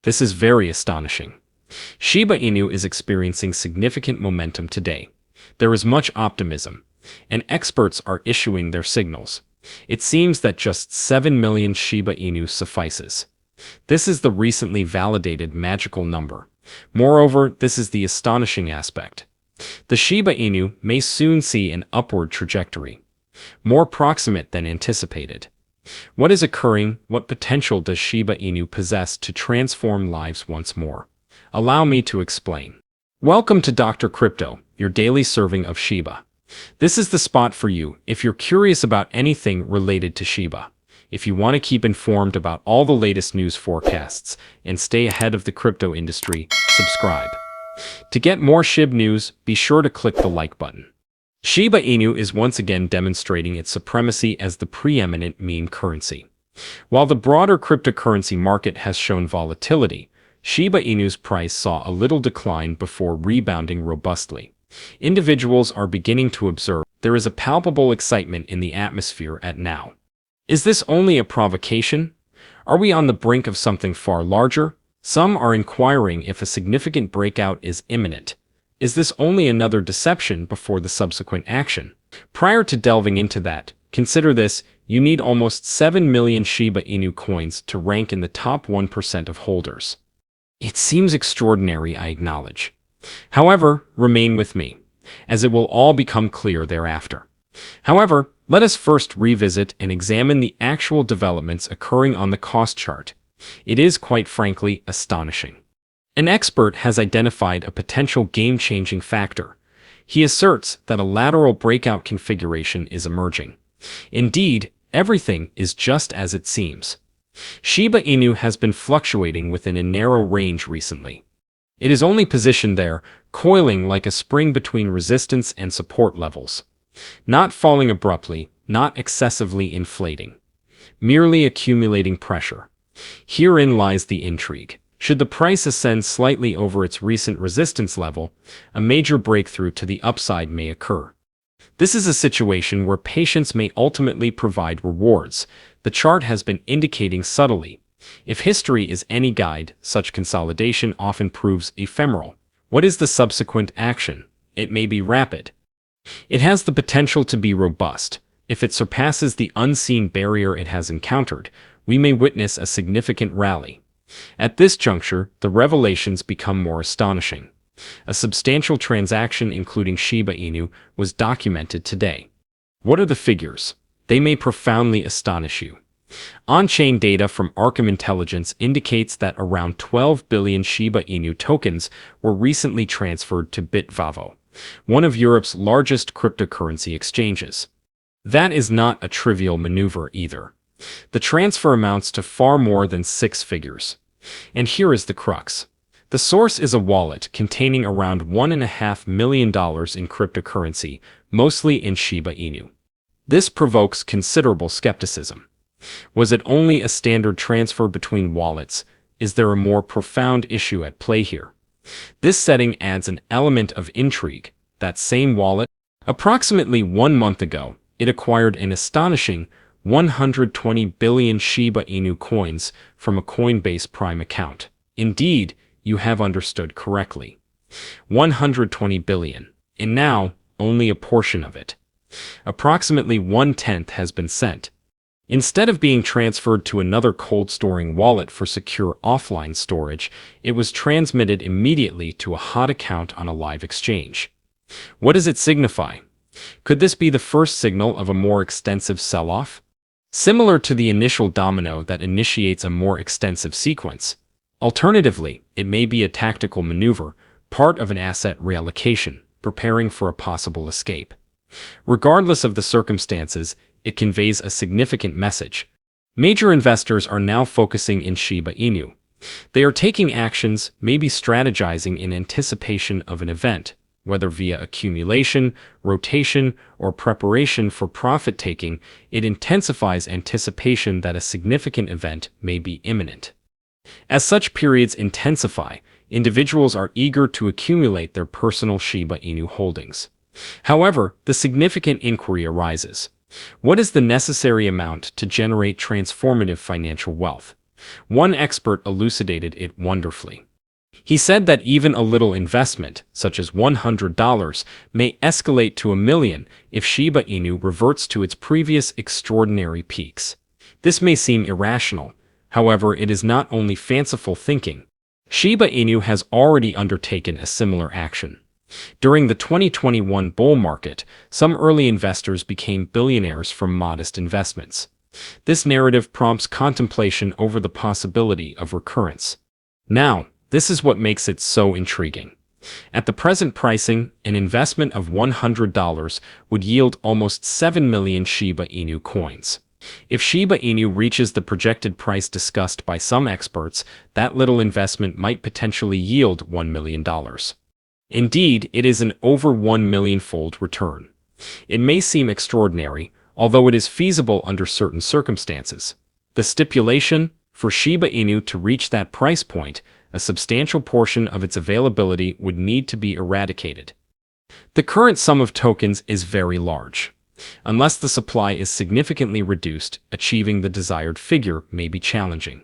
This is very astonishing. Shiba Inu is experiencing significant momentum today. There is much optimism, and experts are issuing their signals. It seems that just 7 million Shiba Inu suffices. This is the recently validated magical number. Moreover, this is the astonishing aspect. The Shiba Inu may soon see an upward trajectory, more proximate than anticipated. What is occurring? What potential does Shiba Inu possess to transform lives once more? Allow me to explain. Welcome to Dr. Crypto, your daily serving of Shiba. This is the spot for you if you're curious about anything related to Shiba. If you want to keep informed about all the latest news forecasts and stay ahead of the crypto industry, subscribe. To get more Shib news, be sure to click the like button. Shiba Inu is once again demonstrating its supremacy as the preeminent meme currency. While the broader cryptocurrency market has shown volatility, Shiba Inu's price saw a little decline before rebounding robustly. Individuals are beginning to observe there is a palpable excitement in the atmosphere at now. Is this only a provocation? Are we on the brink of something far larger? Some are inquiring if a significant breakout is imminent. Is this only another deception before the subsequent action? Prior to delving into that, consider this: you need almost 7 million Shiba Inu coins to rank in the top 1% of holders. It seems extraordinary, I acknowledge. However, remain with me, as it will all become clear thereafter. However, let us first revisit and examine the actual developments occurring on the cost chart. It is, quite frankly, astonishing. An expert has identified a potential game-changing factor. He asserts that a lateral breakout configuration is emerging. Indeed, everything is just as it seems. Shiba Inu has been fluctuating within a narrow range recently. It is only positioned there, coiling like a spring between resistance and support levels. Not falling abruptly, not excessively inflating. Merely accumulating pressure. Herein lies the intrigue. Should the price ascend slightly over its recent resistance level, a major breakthrough to the upside may occur. This is a situation where patience may ultimately provide rewards. The chart has been indicating subtly. If history is any guide, such consolidation often proves ephemeral. What is the subsequent action? It may be rapid. It has the potential to be robust. If it surpasses the unseen barrier it has encountered, we may witness a significant rally. At this juncture, the revelations become more astonishing. A substantial transaction including Shiba Inu was documented today. What are the figures? They may profoundly astonish you. On-chain data from Arkham Intelligence indicates that around 12 billion Shiba Inu tokens were recently transferred to Bitvavo, one of Europe's largest cryptocurrency exchanges. That is not a trivial maneuver either. The transfer amounts to far more than 6 figures. And here is the crux. The source is a wallet containing around $1.5 million in cryptocurrency, mostly in Shiba Inu. This provokes considerable skepticism. Was it only a standard transfer between wallets? Is there a more profound issue at play here? This setting adds an element of intrigue. That same wallet, approximately 1 month ago, it acquired an astonishing 120 billion Shiba Inu coins from a Coinbase Prime account. Indeed, you have understood correctly. 120 billion. And now, only a portion of it. Approximately 1/10 has been sent. Instead of being transferred to another cold storing wallet for secure offline storage, it was transmitted immediately to a hot account on a live exchange. What does it signify? Could this be the first signal of a more extensive sell-off? Similar to the initial domino that initiates a more extensive sequence. Alternatively, it may be a tactical maneuver, part of an asset reallocation, preparing for a possible escape. Regardless of the circumstances, it conveys a significant message. Major investors are now focusing in Shiba Inu. They are taking actions, maybe strategizing in anticipation of an event, whether via accumulation, rotation, or preparation for profit-taking. It intensifies anticipation that a significant event may be imminent. As such periods intensify, individuals are eager to accumulate their personal Shiba Inu holdings. However, the significant inquiry arises. What is the necessary amount to generate transformative financial wealth? One expert elucidated it wonderfully. He said that even a little investment, such as $100, may escalate to $1 million if Shiba Inu reverts to its previous extraordinary peaks. This may seem irrational, however, it is not only fanciful thinking. Shiba Inu has already undertaken a similar action. During the 2021 bull market, some early investors became billionaires from modest investments. This narrative prompts contemplation over the possibility of recurrence. Now, this is what makes it so intriguing. At the present pricing, an investment of $100 would yield almost 7 million Shiba Inu coins. If Shiba Inu reaches the projected price discussed by some experts, that little investment might potentially yield $1 million. Indeed, it is an over 1 million-fold return. It may seem extraordinary, although it is feasible under certain circumstances. The stipulation, for Shiba Inu to reach that price point, a substantial portion of its availability would need to be eradicated. The current sum of tokens is very large. Unless the supply is significantly reduced, achieving the desired figure may be challenging.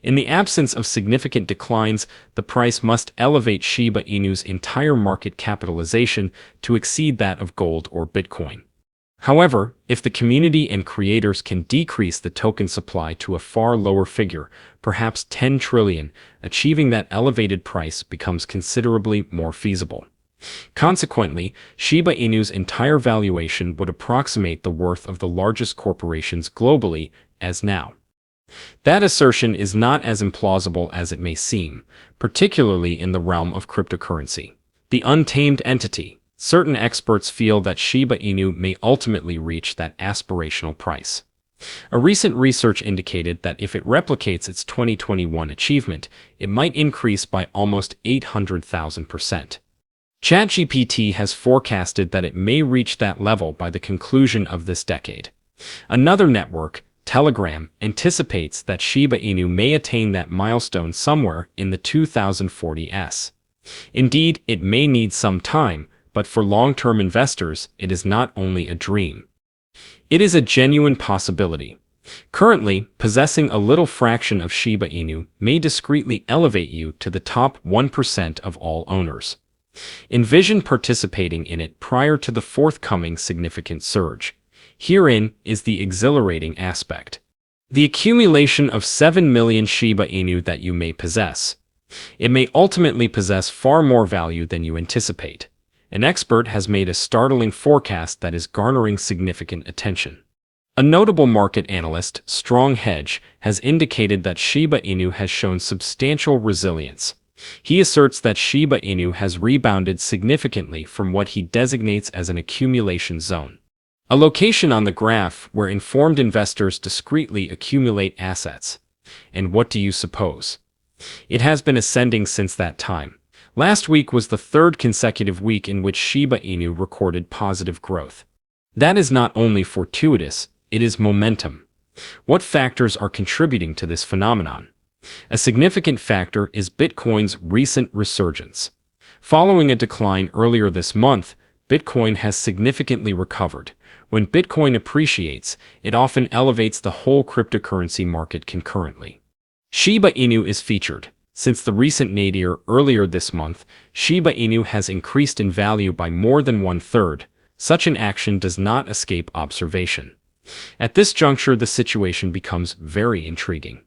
In the absence of significant declines, the price must elevate Shiba Inu's entire market capitalization to exceed that of gold or Bitcoin. However, if the community and creators can decrease the token supply to a far lower figure, perhaps 10 trillion, achieving that elevated price becomes considerably more feasible. Consequently, Shiba Inu's entire valuation would approximate the worth of the largest corporations globally as now. That assertion is not as implausible as it may seem, particularly in the realm of cryptocurrency. The untamed entity. Certain experts feel that Shiba Inu may ultimately reach that aspirational price. A recent research indicated that if it replicates its 2021 achievement, it might increase by almost 800,000%. ChatGPT has forecasted that it may reach that level by the conclusion of this decade. Another network, Telegram, anticipates that Shiba Inu may attain that milestone somewhere in the 2040s. Indeed, it may need some time, but for long-term investors, it is not only a dream. It is a genuine possibility. Currently, possessing a little fraction of Shiba Inu may discreetly elevate you to the top 1% of all owners. Envision participating in it prior to the forthcoming significant surge. Herein is the exhilarating aspect. The accumulation of 7 million Shiba Inu that you may possess. It may ultimately possess far more value than you anticipate. An expert has made a startling forecast that is garnering significant attention. A notable market analyst, Strong Hedge, has indicated that Shiba Inu has shown substantial resilience. He asserts that Shiba Inu has rebounded significantly from what he designates as an accumulation zone, a location on the graph where informed investors discreetly accumulate assets. And what do you suppose? It has been ascending since that time. Last week was the third consecutive week in which Shiba Inu recorded positive growth. That is not only fortuitous, it is momentum. What factors are contributing to this phenomenon? A significant factor is Bitcoin's recent resurgence. Following a decline earlier this month, Bitcoin has significantly recovered. When Bitcoin appreciates, it often elevates the whole cryptocurrency market concurrently. Shiba Inu is featured. Since the recent nadir earlier this month, Shiba Inu has increased in value by more than 1/3. Such an action does not escape observation. At this juncture, the situation becomes very intriguing.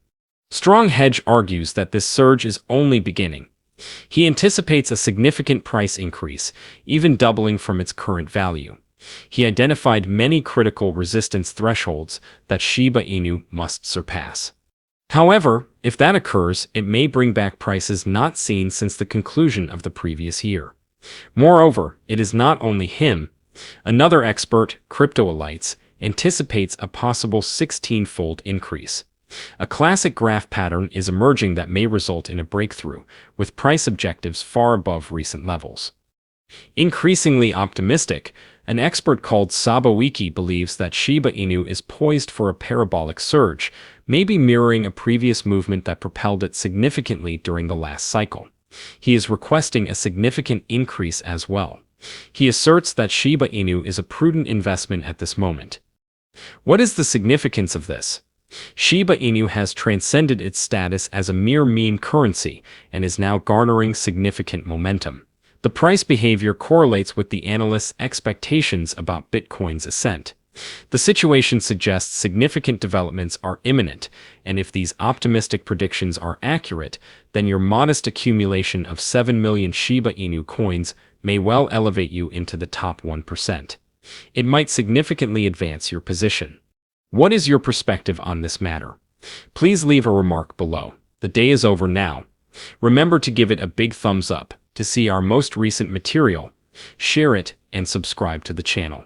Strong Hedge argues that this surge is only beginning. He anticipates a significant price increase, even doubling from its current value. He identified many critical resistance thresholds that Shiba Inu must surpass. However, if that occurs, it may bring back prices not seen since the conclusion of the previous year. Moreover, it is not only him. Another expert, CryptoElites, anticipates a possible 16-fold increase. A classic graph pattern is emerging that may result in a breakthrough, with price objectives far above recent levels. Increasingly optimistic, an expert called Sabawiki believes that Shiba Inu is poised for a parabolic surge, maybe mirroring a previous movement that propelled it significantly during the last cycle. He is requesting a significant increase as well. He asserts that Shiba Inu is a prudent investment at this moment. What is the significance of this? Shiba Inu has transcended its status as a mere meme currency and is now garnering significant momentum. The price behavior correlates with the analysts' expectations about Bitcoin's ascent. The situation suggests significant developments are imminent, and if these optimistic predictions are accurate, then your modest accumulation of 7 million Shiba Inu coins may well elevate you into the top 1%. It might significantly advance your position. What is your perspective on this matter? Please leave a remark below. The day is over now. Remember to give it a big thumbs up to see our most recent material, share it, and subscribe to the channel.